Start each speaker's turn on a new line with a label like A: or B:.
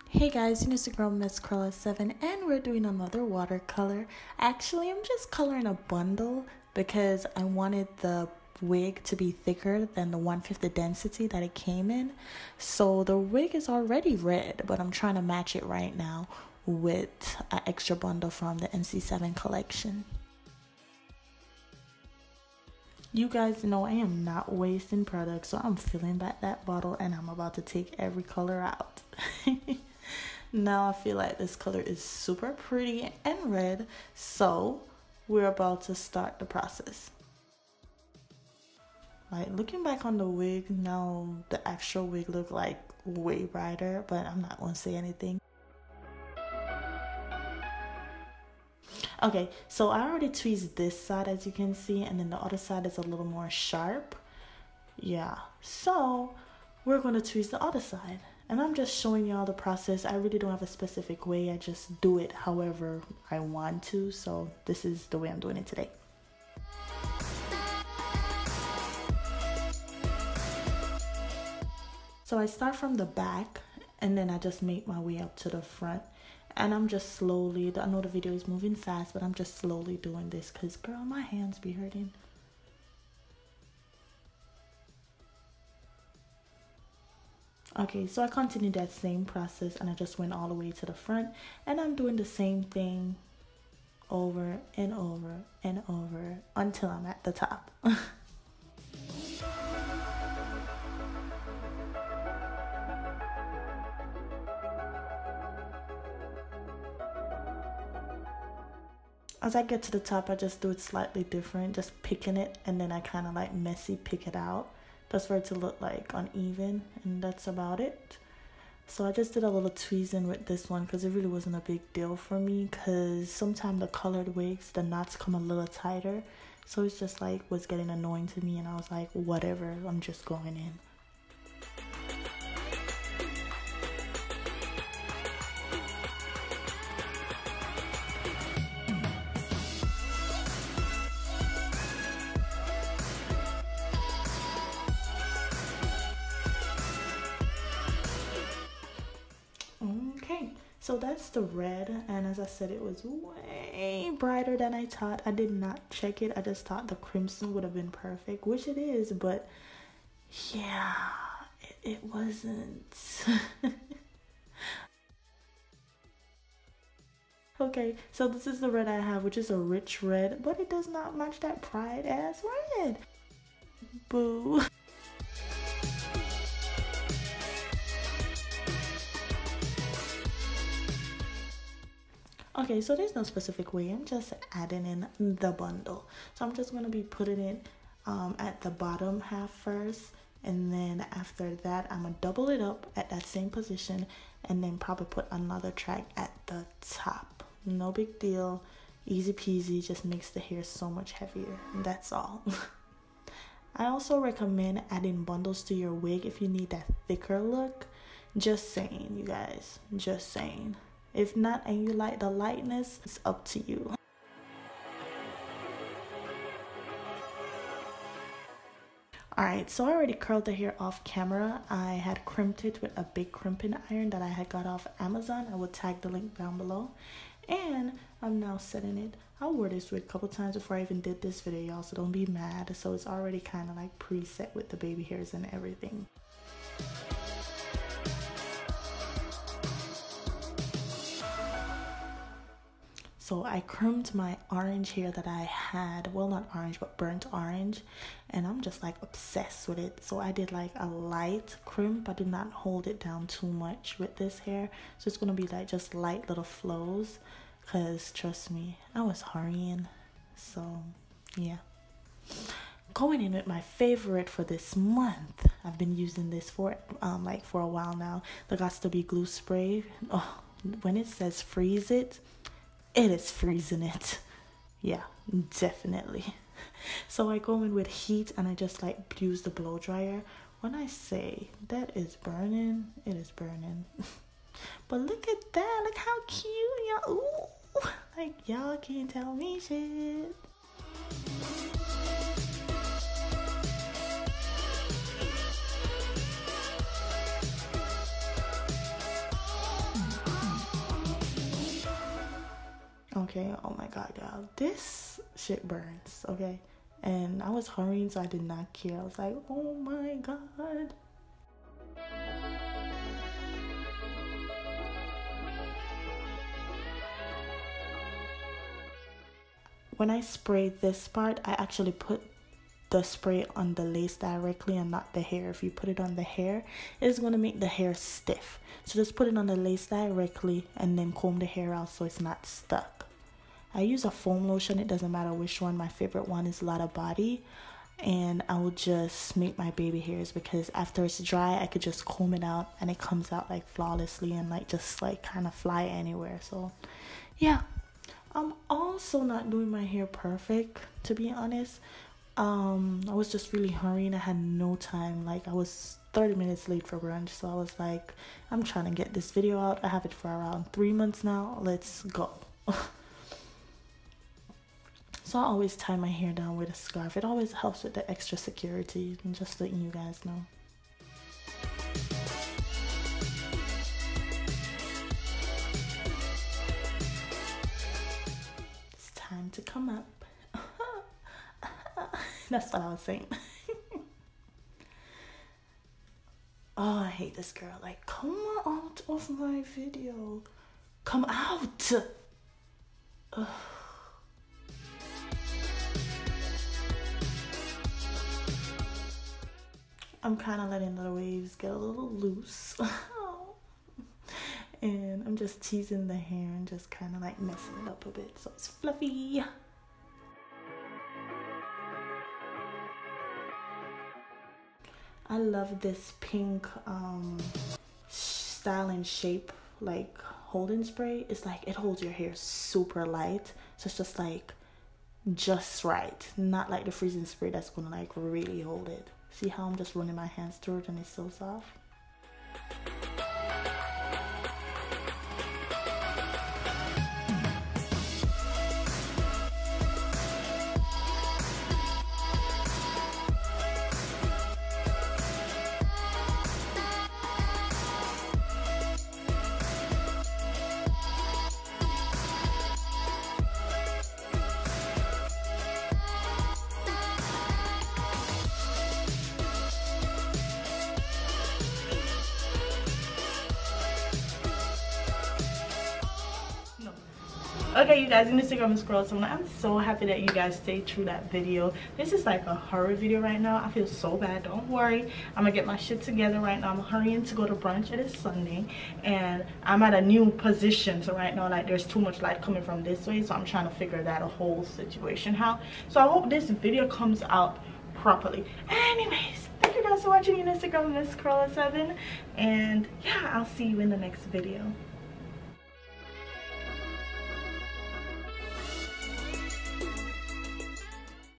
A: Hey guys, it's your girl Miss MC7 and we're doing another watercolor. Actually, I'm just coloring a bundle because I wanted the wig to be thicker than the 1/5 the density that it came in. So the wig is already red, but I'm trying to match it right now with an extra bundle from the MC7 collection. You guys know I am not wasting products, so I'm filling back that bottle and I'm about to take every color out. Now I feel like this color is super pretty and red, so we're about to start the process. Like, looking back on the wig, now the actual wig look like way brighter, but I'm not gonna say anything. Okay, so I already tweezed this side, as you can see, and then the other side is a little more sharp. Yeah, so we're gonna tweeze the other side. And I'm just showing y'all the process. I really don't have a specific way. I just do it however I want to. So this is the way I'm doing it today. So I start from the back and then I just make my way up to the front. And I'm just slowly, I know the video is moving fast, but I'm just slowly doing this because, girl, my hands be hurting. Okay, so I continued that same process and I just went all the way to the front and I'm doing the same thing over and over and over until I'm at the top. As I get to the top, I just do it slightly different, just picking it and then I kind of like messy pick it out. Just for it to look like uneven, and that's about it. So I just did a little tweezing with this one because it really wasn't a big deal for me, because sometimes the colored wigs, the knots come a little tighter, so it's just like was getting annoying to me, and I was like, whatever, I'm just going in. So that's the red, and as I said, it was way brighter than I thought. I did not check it. I just thought the crimson would have been perfect, which it is, but yeah, it wasn't. Okay, so this is the red I have, which is a rich red, but it does not match that bright ass red. Boo. Okay, so there's no specific way. I'm just adding in the bundle. So I'm just going to be putting it at the bottom half first. And then after that, I'm going to double it up at that same position. And then probably put another track at the top. No big deal. Easy peasy. Just makes the hair so much heavier. And that's all. I also recommend adding bundles to your wig if you need that thicker look. Just saying, you guys. Just saying. If not, and you like the lightness, it's up to you. Alright, so I already curled the hair off camera. I had crimped it with a big crimping iron that I had got off Amazon. I will tag the link down below. And I'm now setting it. I wore this wig a couple times before I even did this video, y'all, so don't be mad. So it's already kind of like preset with the baby hairs and everything. So I crimped my orange hair that I had, well, not orange, but burnt orange, and I'm just like obsessed with it. So I did like a light crimp. I did not hold it down too much with this hair. So it's going to be like just light little flows, because trust me, I was hurrying. So yeah. Going in with my favorite for this month. I've been using this for for a while now. The Got to Be glue spray. Oh, when it says freeze it, it is freezing it. Yeah, definitely. So I go in with heat and I just like use the blow dryer. When I say that is burning, it is burning. But look at that, look how cute, y'all. Ooh, like y'all can't tell me shit. okay? Oh my god, y'all, this shit burns, okay? And I was hurrying, so I did not care. I was like, oh my god. When I spray this part, I actually put the spray on the lace directly and not the hair. If you put it on the hair, it's going to make the hair stiff. So just put it on the lace directly and then comb the hair out so it's not stuck. I use a foam lotion. It doesn't matter which one. My favorite one is Lotta Body. And I will just make my baby hairs because after it's dry, I could just comb it out and it comes out like flawlessly and like just like kind of fly anywhere. So yeah, I'm also not doing my hair perfect, to be honest. I was just really hurrying. I had no time. Like I was 30 minutes late for brunch, so I was like, I'm trying to get this video out. I have it for around 3 months now. Let's go. So I always tie my hair down with a scarf. It always helps with the extra security, and just letting you guys know. It's time to come up. That's what I was saying. Oh, I hate this girl. Like, come out of my video. Come out. Ugh. I'm kind of letting the waves get a little loose. And I'm just teasing the hair and just kind of like messing it up a bit so it's fluffy. I love this pink style and shape like holding spray. It's like it holds your hair super light, so it's just like just right, not like the freezing spray that's gonna like really hold it. See how I'm just running my hands through it and it's so soft? Okay, you guys, Instagram is scroll, so I'm so happy that you guys stayed through that video. This is like a horror video right now. I feel so bad. Don't worry, I'm gonna get my shit together right now. I'm hurrying to go to brunch. It is Sunday and I'm at a new position, so right now like there's too much light coming from this way, so I'm trying to figure that whole situation out. So I hope this video comes out properly. Anyways, thank you guys for watching. Instagram Miss Collection I, and yeah, I'll see you in the next video.